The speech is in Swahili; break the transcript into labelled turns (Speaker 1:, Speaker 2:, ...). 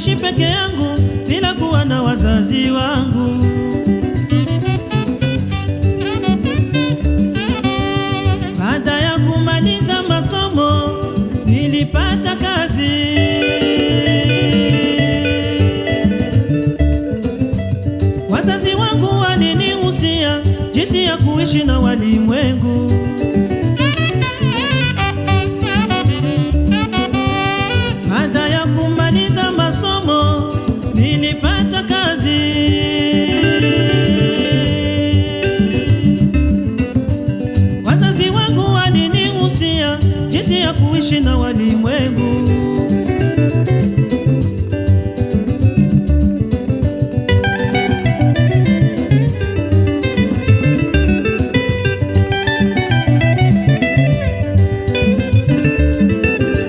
Speaker 1: kuishi peke yangu bila kuwa na wazazi wangu. Baada ya kumaliza masomo nilipata kazi. Wazazi wangu walinihusia jinsi ya kuishi na walimwengu. Baada ya kumaliza masomo nilipata kazi. Wazazi wangu walinihusia jinsi ya kuishi na walimwengu.